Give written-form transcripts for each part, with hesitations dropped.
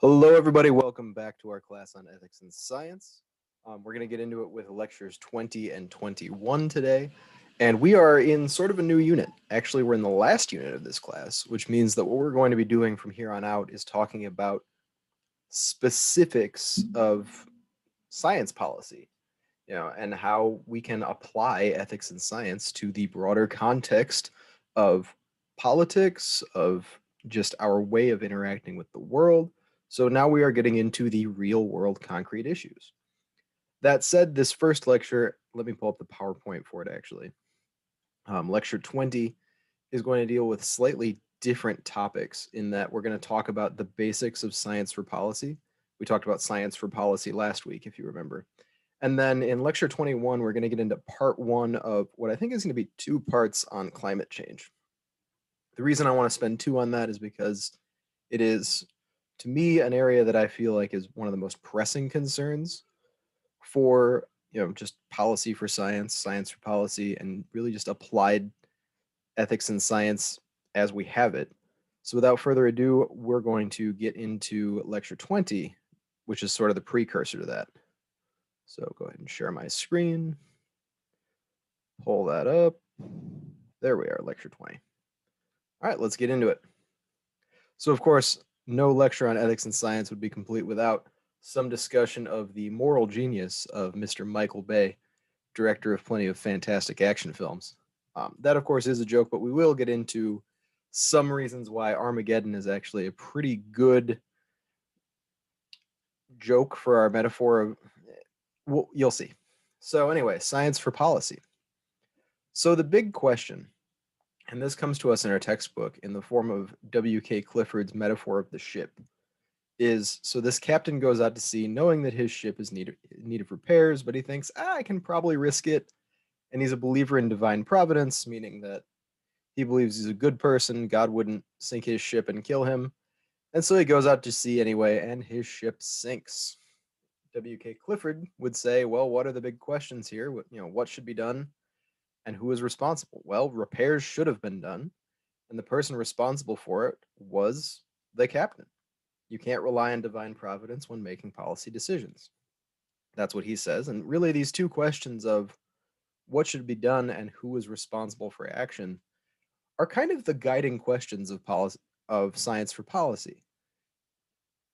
Hello, everybody. Welcome back to our class on ethics and science. We're going to get into it with lectures 20 and 21 today. And we are in sort of a new unit. Actually, we're in the last unit of this class, which means that what we're going to be doing from here on out is talking about specifics of science policy, and how we can apply ethics and science to the broader context of politics, of just our way of interacting with the world. So now we are getting into the real world concrete issues. That said, this first lecture, let me pull up the PowerPoint for it actually. Lecture 20 is going to deal with slightly different topics in that we're going to talk about the basics of science for policy. We talked about science for policy last week, if you remember. And then in lecture 21, we're going to get into part one of what I think is going to be two parts on climate change. The reason I want to spend two on that is because it is, to me, an area that I feel like is one of the most pressing concerns for, just policy for science, science for policy, and really just applied ethics and science as we have it. So without further ado, we're going to get into lecture 20, which is sort of the precursor to that. So go ahead and share my screen. Pull that up. There we are, lecture 20. All right, let's get into it. So of course, no lecture on ethics and science would be complete without some discussion of the moral genius of Mr. Michael Bay, director of plenty of fantastic action films. That, of course, is a joke, but we will get into some reasons why Armageddon is actually a pretty good joke for our metaphor of, well, you'll see. So anyway, science for policy. So the big question, and this comes to us in our textbook in the form of W.K. Clifford's metaphor of the ship, is so this captain goes out to sea knowing that his ship is in need of repairs, but he thinks, I can probably risk it. And he's a believer in divine providence, meaning that he believes he's a good person. God wouldn't sink his ship and kill him. And so he goes out to sea anyway, and his ship sinks. W.K. Clifford would say, well, what are the big questions here? What should be done and who is responsible? Well, repairs should have been done, and the person responsible for it was the captain. You can't rely on divine providence when making policy decisions. That's what he says. And really, these two questions of what should be done and who is responsible for action are kind of the guiding questions of policy, of science for policy.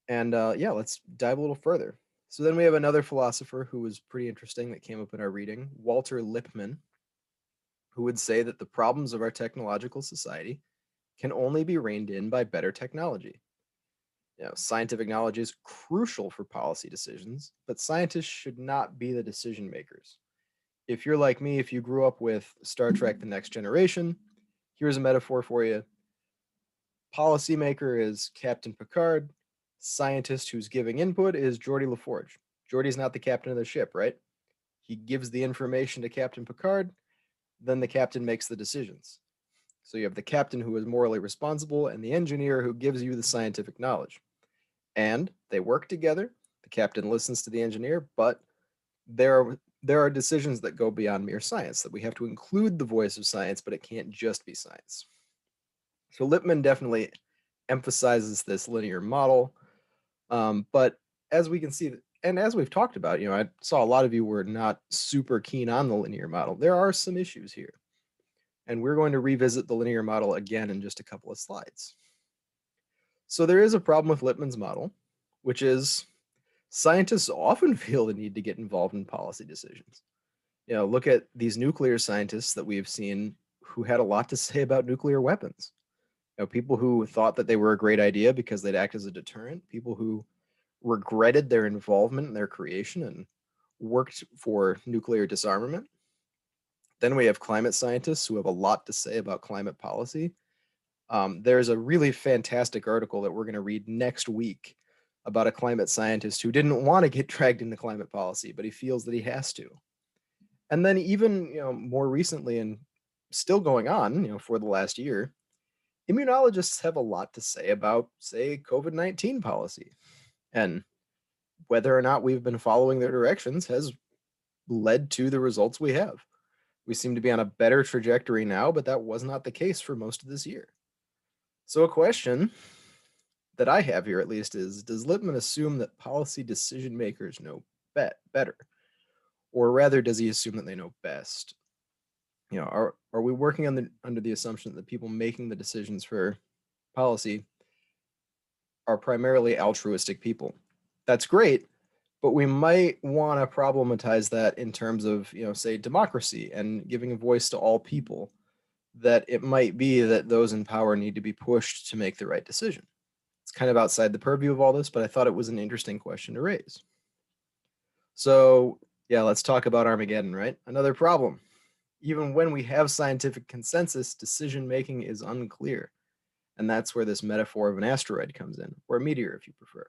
And yeah, let's dive a little further. So then we have another philosopher who was pretty interesting that came up in our reading, Walter Lippmann, who would say that the problems of our technological society can only be reined in by better technology. Scientific knowledge is crucial for policy decisions, but scientists should not be the decision makers. If you're like me, if you grew up with Star Trek The Next Generation, here's a metaphor for you. Policymaker is Captain Picard. Scientist who's giving input is Geordi LaForge. Geordi's not the captain of the ship, right? He gives the information to Captain Picard, then the captain makes the decisions. So you have the captain who is morally responsible and the engineer who gives you the scientific knowledge. And they work together. The captain listens to the engineer, but there are decisions that go beyond mere science, that we have to include the voice of science, but it can't just be science. So Lippmann definitely emphasizes this linear model. But as we can see, and as we've talked about, I saw a lot of you were not super keen on the linear model. There are some issues here. And we're going to revisit the linear model again in just a couple of slides. So there is a problem with Lippmann's model, which is scientists often feel the need to get involved in policy decisions. Look at these nuclear scientists that we've seen who had a lot to say about nuclear weapons. People who thought that they were a great idea because they'd act as a deterrent, people who regretted their involvement in their creation and worked for nuclear disarmament. Then we have climate scientists who have a lot to say about climate policy. There's a really fantastic article that we're going to read next week about a climate scientist who didn't want to get dragged into climate policy, but he feels that he has to. And then even more recently and still going on, for the last year, immunologists have a lot to say about, say, COVID-19 policy. And whether or not we've been following their directions has led to the results we have. We seem to be on a better trajectory now, but that was not the case for most of this year. So a question that I have here at least is, does Lippmann assume that policy decision makers know better? Or rather, does he assume that they know best? Are we working under the assumption that the people making the decisions for policy are primarily altruistic people? That's great, but we might want to problematize that in terms of, say, democracy and giving a voice to all people, that it might be that those in power need to be pushed to make the right decision. It's kind of outside the purview of all this, but I thought it was an interesting question to raise. So, yeah, let's talk about Armageddon, right? Another problem. Even when we have scientific consensus, decision making is unclear. And that's where this metaphor of an asteroid comes in, or a meteor, if you prefer.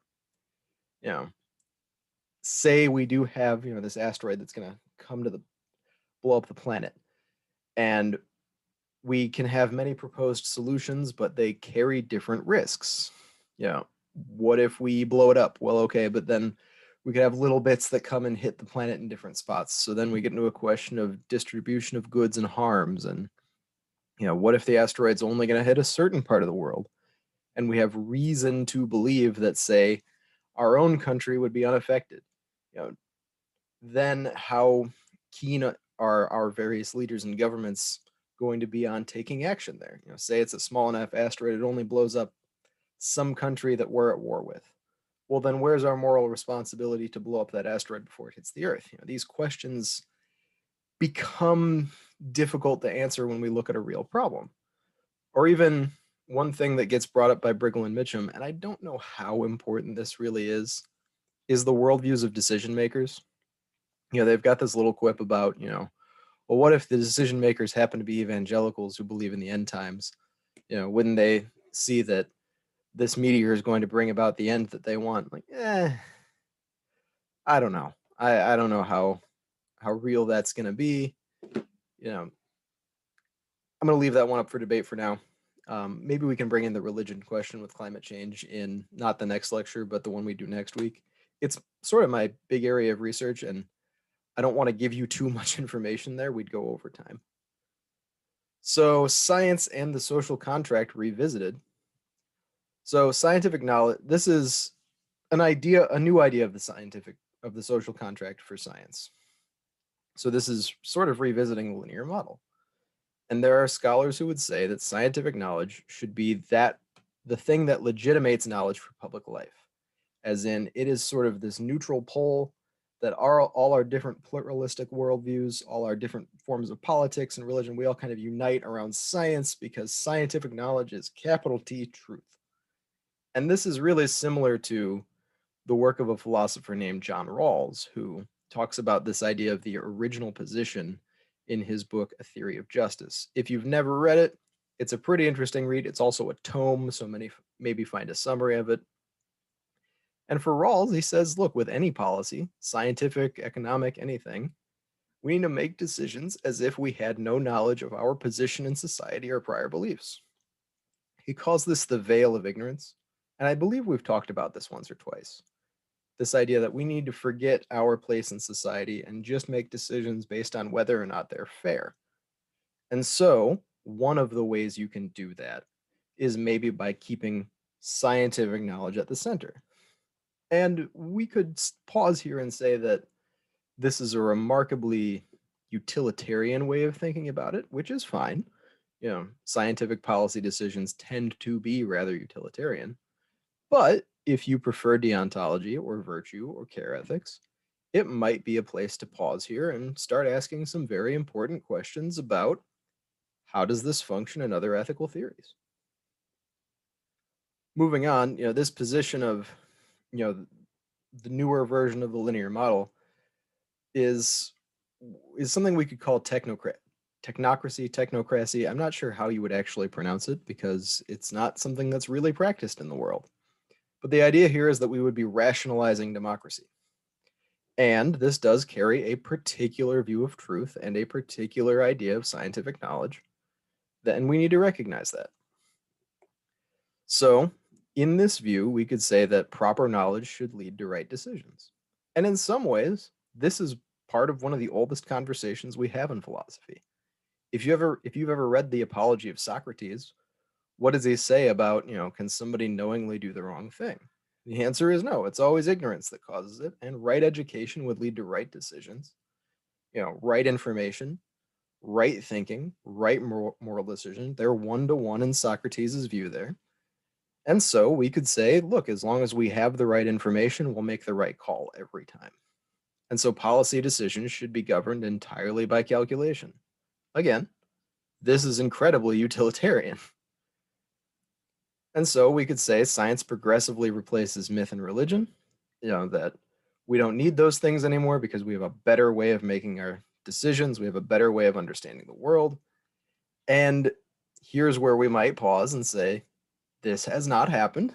Say we do have, this asteroid that's going to come to blow up the planet. And we can have many proposed solutions, but they carry different risks. What if we blow it up? Well, okay, but then we could have little bits that come and hit the planet in different spots. So then we get into a question of distribution of goods and harms. And, what if the asteroid's only going to hit a certain part of the world? And we have reason to believe that, say, our own country would be unaffected. Then how keen are our various leaders and governments going to be on taking action there? Say it's a small enough asteroid, it only blows up some country that we're at war with. Well, then where's our moral responsibility to blow up that asteroid before it hits the Earth? These questions become difficult to answer when we look at a real problem. Or even one thing that gets brought up by Brigham and Mitchum, and I don't know how important this really is the worldviews of decision makers. They've got this little quip about, well, what if the decision makers happen to be evangelicals who believe in the end times? Wouldn't they see that this meteor is going to bring about the end that they want? Like, I don't know. I don't know how real that's going to be. I'm going to leave that one up for debate for now. Maybe we can bring in the religion question with climate change in not the next lecture, but the one we do next week. It's sort of my big area of research, and I don't want to give you too much information there. We'd go over time. So science and the social contract revisited. So scientific knowledge, this is a new idea of the social contract for science. So this is sort of revisiting the linear model. And there are scholars who would say that scientific knowledge should be the thing that legitimates knowledge for public life. As in, it is sort of this neutral pole that all our different pluralistic worldviews, all our different forms of politics and religion, we all kind of unite around science because scientific knowledge is capital T truth. And this is really similar to the work of a philosopher named John Rawls, who talks about this idea of the original position in his book, A Theory of Justice. If you've never read it, it's a pretty interesting read. It's also a tome, so many maybe find a summary of it. And for Rawls, he says, look, with any policy, scientific, economic, anything, we need to make decisions as if we had no knowledge of our position in society or prior beliefs. He calls this the veil of ignorance. And I believe we've talked about this once or twice. This idea that we need to forget our place in society and just make decisions based on whether or not they're fair. And so, one of the ways you can do that is maybe by keeping scientific knowledge at the center. And we could pause here and say that this is a remarkably utilitarian way of thinking about it, which is fine. Scientific policy decisions tend to be rather utilitarian. But if you prefer deontology or virtue or care ethics, it might be a place to pause here and start asking some very important questions about how does this function in other ethical theories. Moving on, this position of, the newer version of the linear model is something we could call technocracy. I'm not sure how you would actually pronounce it because it's not something that's really practiced in the world. But the idea here is that we would be rationalizing democracy. And this does carry a particular view of truth and a particular idea of scientific knowledge, and we need to recognize that. So, in this view, we could say that proper knowledge should lead to right decisions. And in some ways, this is part of one of the oldest conversations we have in philosophy. If you've ever read the Apology of Socrates, What does he say about, can somebody knowingly do the wrong thing? The answer is no. It's always ignorance that causes it, and right education would lead to right decisions, right information, right thinking, right moral decision. They're one to one in Socrates' view there. And so we could say, look, as long as we have the right information, we'll make the right call every time. And so policy decisions should be governed entirely by calculation. Again, this is incredibly utilitarian. And so we could say science progressively replaces myth and religion, that we don't need those things anymore because we have a better way of making our decisions, we have a better way of understanding the world. And here's where we might pause and say, this has not happened.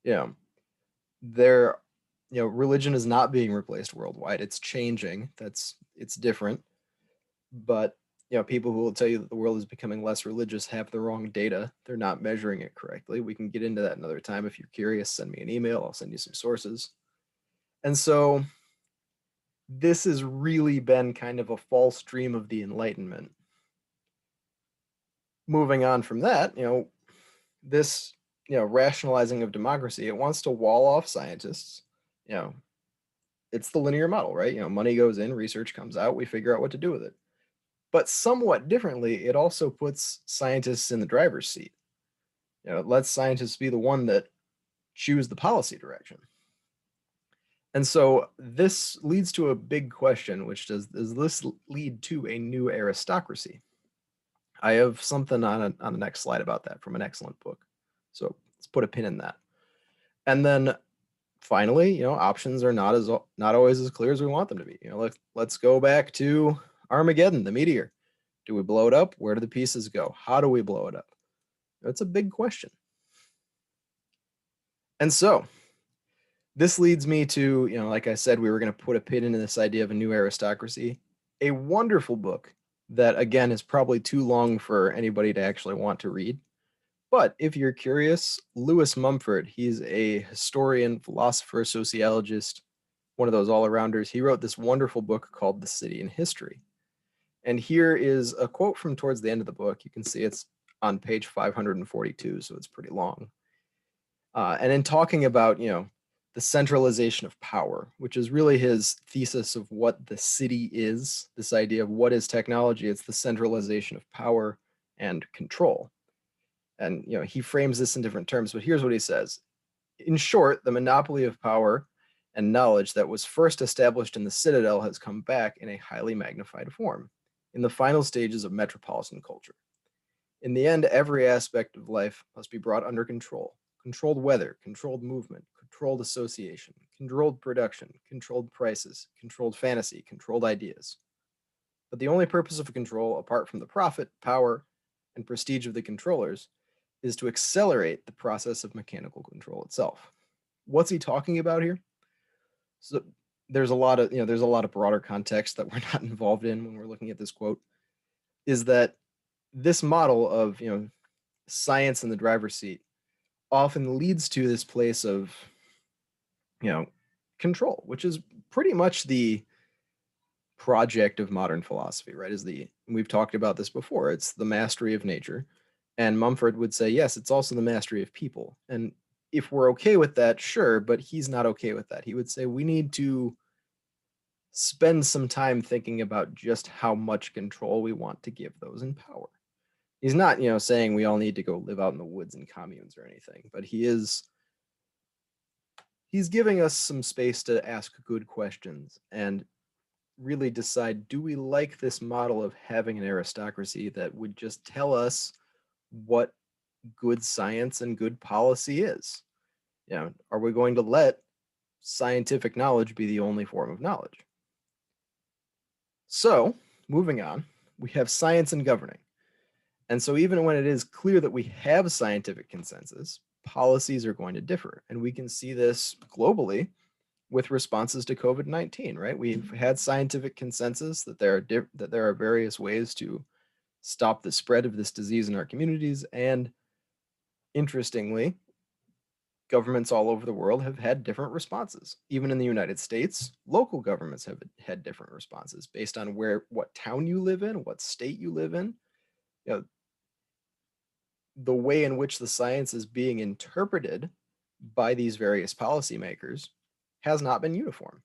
You know, there, religion is not being replaced worldwide. It's changing. It's different. But people who will tell you that the world is becoming less religious have the wrong data. They're not measuring it correctly. We can get into that another time. If you're curious, send me an email. I'll send you some sources. And so this has really been kind of a false dream of the Enlightenment. Moving on from that, this, rationalizing of democracy, it wants to wall off scientists. You know, it's the linear model, right? Money goes in, research comes out, we figure out what to do with it. But somewhat differently, it also puts scientists in the driver's seat. It lets scientists be the one that choose the policy direction. And so this leads to a big question, which does this lead to a new aristocracy? I have something on the next slide about that from an excellent book. So let's put a pin in that. And then finally, options are not always as clear as we want them to be. Let's go back to Armageddon, the meteor. Do we blow it up? Where do the pieces go? How do we blow it up? That's a big question. And so this leads me to, like I said, we were going to put a pin in this idea of a new aristocracy. A wonderful book that, again, is probably too long for anybody to actually want to read. But if you're curious, Lewis Mumford, he's a historian, philosopher, sociologist, one of those all-arounders. He wrote this wonderful book called The City and History. And here is a quote from towards the end of the book. You can see it's on page 542, so it's pretty long. And in talking about, the centralization of power, which is really his thesis of what the city is, this idea of what is technology, it's the centralization of power and control. And, he frames this in different terms, but here's what he says. In short, the monopoly of power and knowledge that was first established in the citadel has come back in a highly magnified form in the final stages of metropolitan culture. In the end, every aspect of life must be brought under control. Controlled weather, controlled movement, controlled association, controlled production, controlled prices, controlled fantasy, controlled ideas. But the only purpose of control, apart from the profit, power, and prestige of the controllers, is to accelerate the process of mechanical control itself. What's he talking about here? So there's a lot of broader context that we're not involved in when we're looking at this quote, is that this model of, science in the driver's seat often leads to this place of, control, which is pretty much the project of modern philosophy, right? We've talked about this before. It's the mastery of nature. And Mumford would say, yes, it's also the mastery of people. And if we're okay with that, sure, but he's not okay with that. He would say we need to spend some time thinking about just how much control we want to give those in power. He's not, saying we all need to go live out in the woods in communes or anything, but he's giving us some space to ask good questions and really decide, do we like this model of having an aristocracy that would just tell us what good science and good policy is? Are we going to let scientific knowledge be the only form of knowledge? So, moving on, we have science and governing. And so even when it is clear that we have scientific consensus, policies are going to differ. And we can see this globally with responses to COVID-19, right? We've had scientific consensus that there are various ways to stop the spread of this disease in our communities. And interestingly, governments all over the world have had different responses. Even in the United States, local governments have had different responses based on what town you live in, what state you live in. the way in which the science is being interpreted by these various policymakers has not been uniform.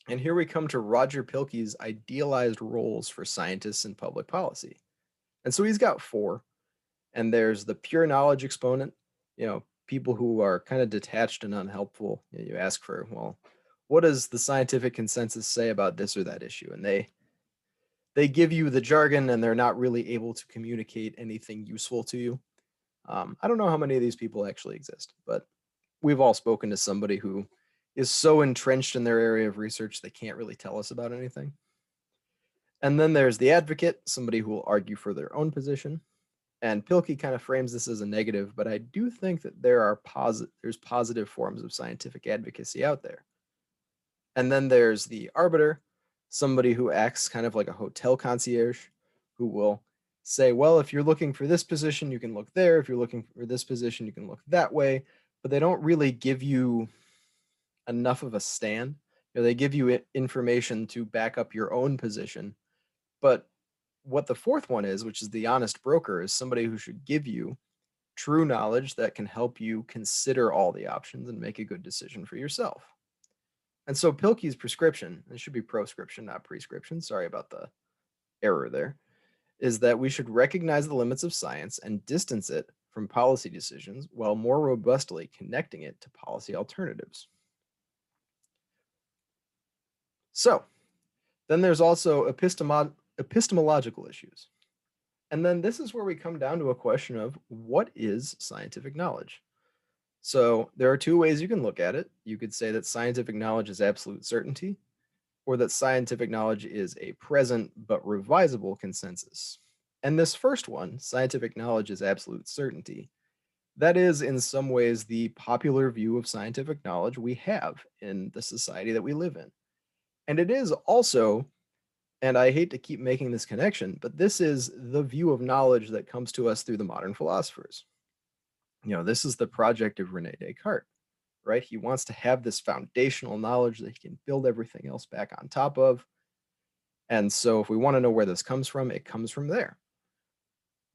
And here we come to Roger Pilkey's idealized roles for scientists in public policy. And so he's got four. And there's the pure knowledge exponent, people who are kind of detached and unhelpful. You ask for, well, what does the scientific consensus say about this or that issue? And they give you the jargon and they're not really able to communicate anything useful to you. I don't know how many of these people actually exist, but we've all spoken to somebody who is so entrenched in their area of research they can't really tell us about anything. And then there's the advocate, somebody who will argue for their own position. And Pilkey kind of frames this as a negative, but I do think that there's positive forms of scientific advocacy out there. And then there's the arbiter, somebody who acts kind of like a hotel concierge, who will say, well, if you're looking for this position, you can look there. If you're looking for this position, you can look that way. But they don't really give you enough of a stand. They give you information to back up your own position. But what the fourth one is, which is the honest broker, is somebody who should give you true knowledge that can help you consider all the options and make a good decision for yourself. And so Pilkey's prescription, it should be proscription, not prescription, sorry about the error there, is that we should recognize the limits of science and distance it from policy decisions while more robustly connecting it to policy alternatives. So, then there's also epistemological issues. And then this is where we come down to a question of what is scientific knowledge? So there are two ways you can look at it. You could say that scientific knowledge is absolute certainty, or that scientific knowledge is a present but revisable consensus. And this first one, scientific knowledge is absolute certainty, that is in some ways the popular view of scientific knowledge we have in the society that we live in. And it is also, and I hate to keep making this connection, but this is the view of knowledge that comes to us through the modern philosophers. This is the project of Rene Descartes, right? He wants to have this foundational knowledge that he can build everything else back on top of. And so if we want to know where this comes from, it comes from there.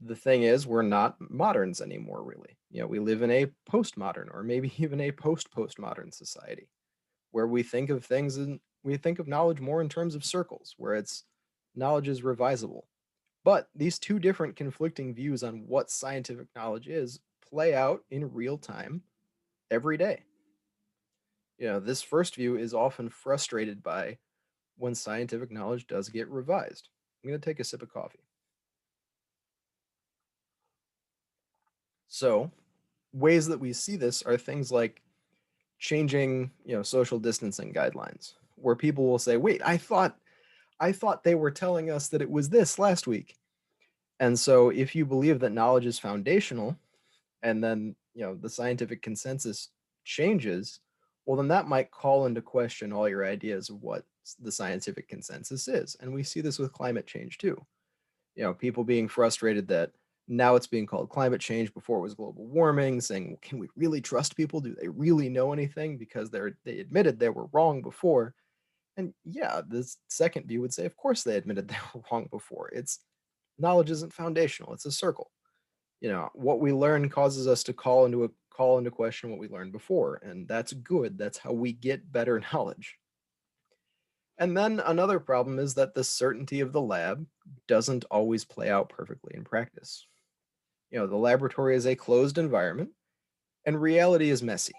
The thing is, we're not moderns anymore, really. We live in a postmodern or maybe even a post-postmodern society where we think of things and we think of knowledge more in terms of circles, where knowledge is revisable. But these two different conflicting views on what scientific knowledge is play out in real time every day. This first view is often frustrated by when scientific knowledge does get revised. I'm going to take a sip of coffee. So, ways that we see this are things like changing, social distancing guidelines, where people will say, "Wait, I thought they were telling us that it was this last week." And so if you believe that knowledge is foundational and then, the scientific consensus changes, well, then that might call into question all your ideas of what the scientific consensus is. And we see this with climate change too. People being frustrated that now it's being called climate change before it was global warming, saying, well, can we really trust people? Do they really know anything? Because they admitted they were wrong before. And yeah, this second view would say, of course they admitted they were wrong before. Knowledge isn't foundational, it's a circle. What we learn causes us to call into question what we learned before, and that's good. That's how we get better knowledge. And then another problem is that the certainty of the lab doesn't always play out perfectly in practice. The laboratory is a closed environment and reality is messy.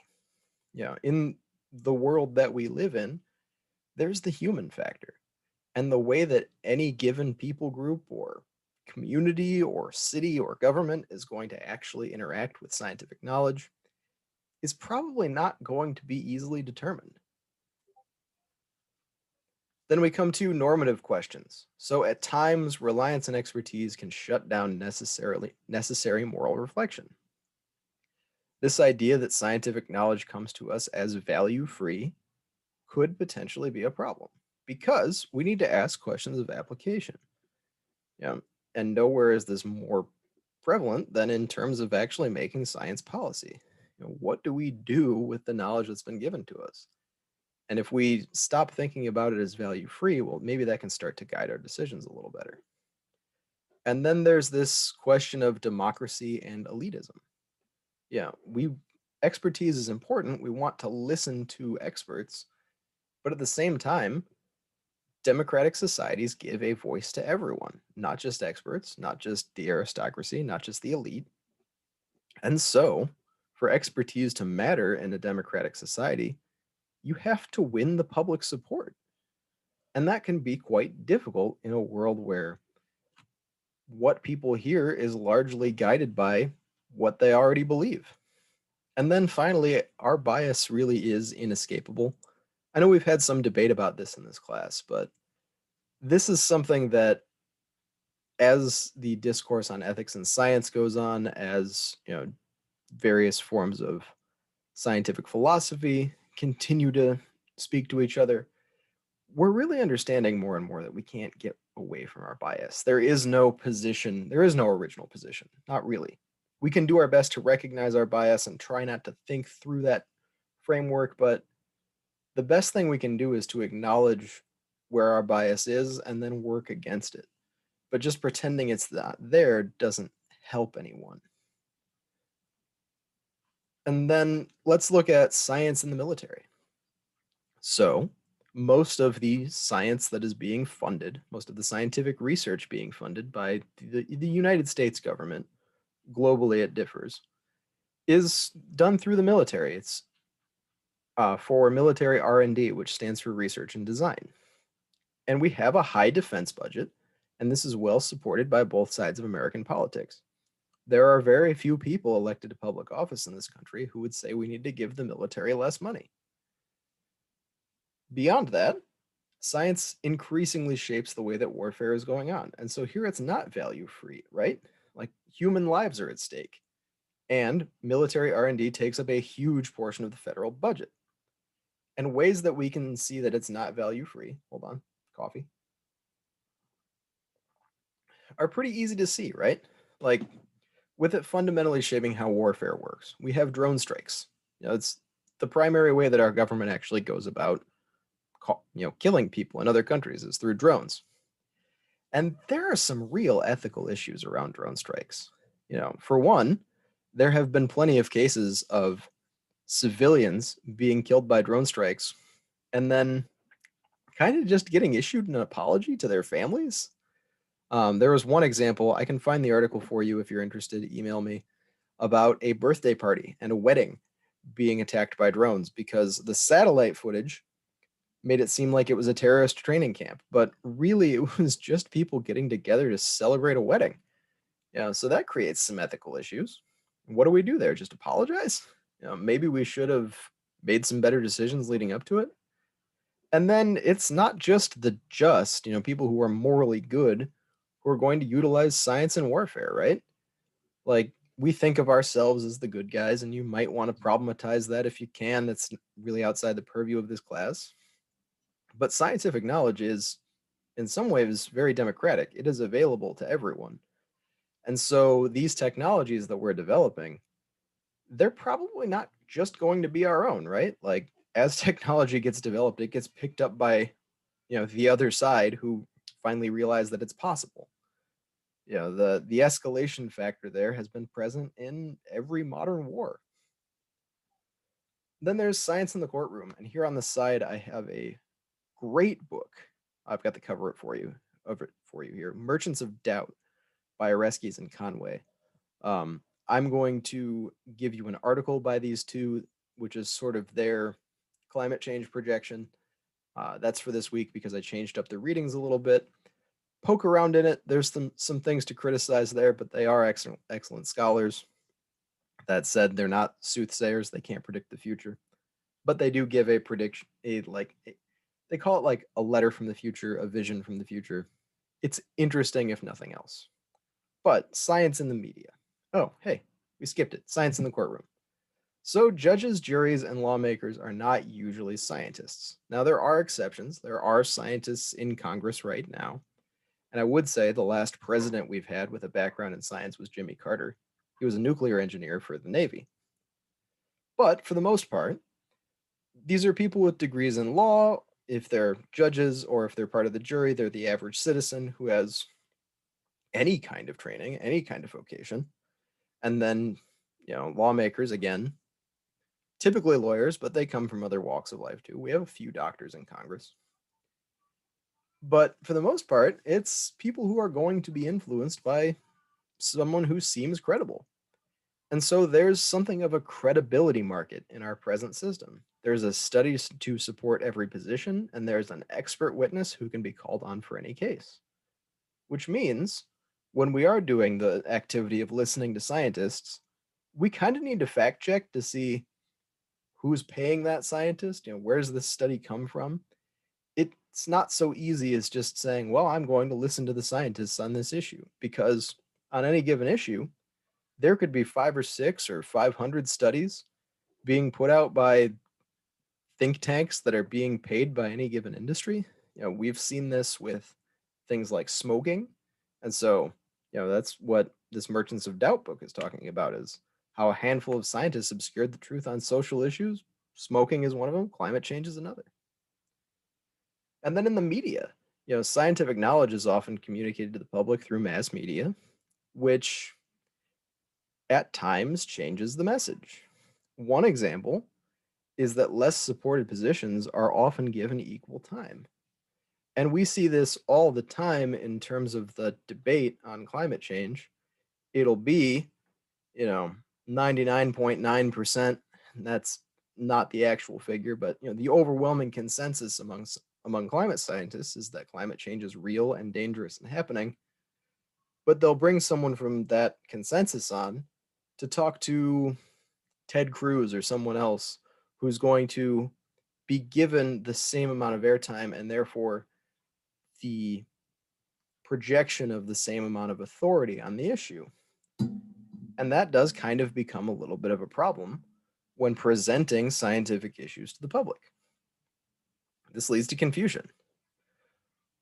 In the world that we live in, there's the human factor. And the way that any given people group or community or city or government is going to actually interact with scientific knowledge is probably not going to be easily determined. Then we come to normative questions. So at times, reliance on expertise can shut down necessary moral reflection. This idea that scientific knowledge comes to us as value-free could potentially be a problem because we need to ask questions of application. Yeah, and nowhere is this more prevalent than in terms of actually making science policy. What do we do with the knowledge that's been given to us? And if we stop thinking about it as value free, well, maybe that can start to guide our decisions a little better. And then there's this question of democracy and elitism. Yeah, expertise is important. We want to listen to experts, but at the same time, democratic societies give a voice to everyone, not just experts, not just the aristocracy, not just the elite. And so, for expertise to matter in a democratic society, you have to win the public support. And that can be quite difficult in a world where what people hear is largely guided by what they already believe. And then finally, our bias really is inescapable. I know we've had some debate about this in this class, but this is something that as the discourse on ethics and science goes on, as various forms of scientific philosophy continue to speak to each other, we're really understanding more and more that we can't get away from our bias. There is no position, there is no original position, not really. We can do our best to recognize our bias and try not to think through that framework, but the best thing we can do is to acknowledge where our bias is and then work against it. But just pretending it's not there doesn't help anyone. And then let's look at science in the military. So, most of the science that is being funded, most of the scientific research being funded by the United States government, globally it differs, is done through the military. It's for military R&D, which stands for research and design. And we have a high defense budget, and this is well supported by both sides of American politics. There are very few people elected to public office in this country who would say we need to give the military less money. Beyond that, science increasingly shapes the way that warfare is going on. And so here it's not value free, right? Like human lives are at stake. And military R&D takes up a huge portion of the federal budget. And ways that we can see that it's not value free, hold on, coffee, are pretty easy to see, right? Like with it fundamentally shaping how warfare works. We have drone strikes. It's the primary way that our government actually goes about killing people in other countries is through drones. And there are some real ethical issues around drone strikes. For one, there have been plenty of cases of civilians being killed by drone strikes and then kind of just getting issued an apology to their families. There was one example, I can find the article for you if you're interested, email me, about a birthday party and a wedding being attacked by drones because the satellite footage made it seem like it was a terrorist training camp, but really it was just people getting together to celebrate a wedding. So that creates some ethical issues. What do we do there? Just apologize? Maybe we should have made some better decisions leading up to it. And then it's not just people who are morally good who are going to utilize science in warfare, right? Like we think of ourselves as the good guys, and you might want to problematize that if you can. That's really outside the purview of this class. But scientific knowledge is, in some ways, very democratic. It is available to everyone. And so these technologies that we're developing, they're probably not just going to be our own, right? Like as technology gets developed, it gets picked up by, the other side who finally realize that it's possible. The escalation factor there has been present in every modern war. Then there's science in the courtroom, and here on the side I have a great book. I've got the cover it for you over for you here. Merchants of Doubt by Oreskes and Conway. I'm going to give you an article by these two, which is sort of their climate change projection. That's for this week because I changed up the readings a little bit. Poke around in it. There's some things to criticize there, but they are excellent scholars. That said, they're not soothsayers. They can't predict the future, but they do give a prediction. They call it like a letter from the future, a vision from the future. It's interesting if nothing else. But science in the media. Oh, hey, we skipped it. Science in the courtroom. So judges, juries, and lawmakers are not usually scientists. Now, there are exceptions. There are scientists in Congress right now. And I would say the last president we've had with a background in science was Jimmy Carter. He was a nuclear engineer for the Navy. But for the most part, these are people with degrees in law. If they're judges or if they're part of the jury, they're the average citizen who has any kind of training, any kind of vocation. And then, lawmakers, again, typically lawyers, but they come from other walks of life too. We have a few doctors in Congress. But for the most part, it's people who are going to be influenced by someone who seems credible. And so there's something of a credibility market in our present system. There's a study to support every position, and there's an expert witness who can be called on for any case. Which means when we are doing the activity of listening to scientists, we kind of need to fact check to see who's paying that scientist, where's this study come from? It's not so easy as just saying, well, I'm going to listen to the scientists on this issue, because on any given issue, there could be 5 or 6 or 500 studies being put out by think tanks that are being paid by any given industry. We've seen this with things like smoking. And so, that's what this Merchants of Doubt book is talking about, is how a handful of scientists obscured the truth on social issues. Smoking is one of them, climate change is another. And then in the media, scientific knowledge is often communicated to the public through mass media, which at times changes the message. One example is that less supported positions are often given equal time. And we see this all the time in terms of the debate on climate change. It'll be, 99.9%. That's not the actual figure, but the overwhelming consensus among climate scientists is that climate change is real and dangerous and happening. But they'll bring someone from that consensus on to talk to Ted Cruz or someone else who's going to be given the same amount of airtime and therefore the projection of the same amount of authority on the issue. And that does kind of become a little bit of a problem when presenting scientific issues to the public. This leads to confusion.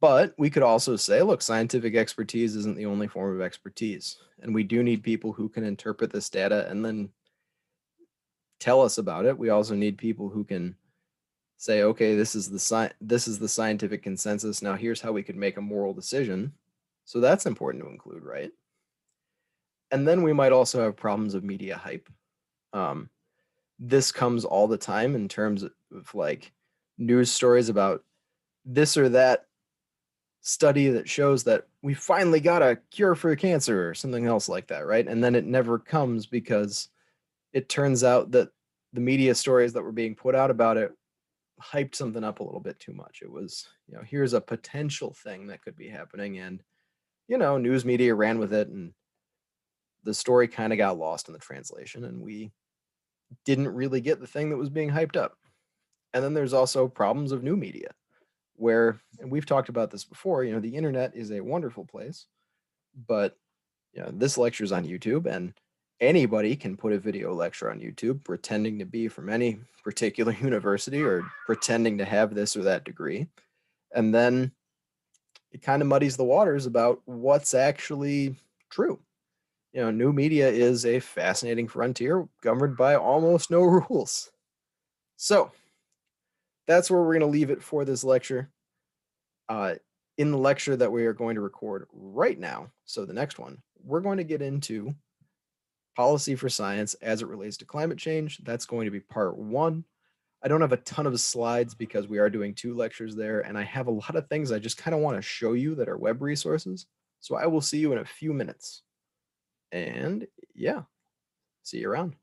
But we could also say, look, scientific expertise isn't the only form of expertise. And we do need people who can interpret this data and then tell us about it. We also need people who can say, okay, this is the scientific consensus. Now here's how we could make a moral decision. So that's important to include, right? And then we might also have problems of media hype. This comes all the time in terms of like news stories about this or that study that shows that we finally got a cure for cancer or something else like that, right? And then it never comes because it turns out that the media stories that were being put out about it hyped something up a little bit too much. It was, here's a potential thing that could be happening, and news media ran with it, and the story kind of got lost in the translation, and we didn't really get the thing that was being hyped up. And then there's also problems of new media, where, and we've talked about this before, the internet is a wonderful place, but this lecture is on YouTube, and anybody can put a video lecture on YouTube pretending to be from any particular university or pretending to have this or that degree. And then it kind of muddies the waters about what's actually true. New media is a fascinating frontier governed by almost no rules. So that's where we're going to leave it for this lecture. In the lecture that we are going to record right now, so the next one, we're going to get into policy for science as it relates to climate change. That's going to be part 1. I don't have a ton of slides because we are doing 2 lectures there, and I have a lot of things I just kind of want to show you that are web resources. So I will see you in a few minutes. And yeah, see you around.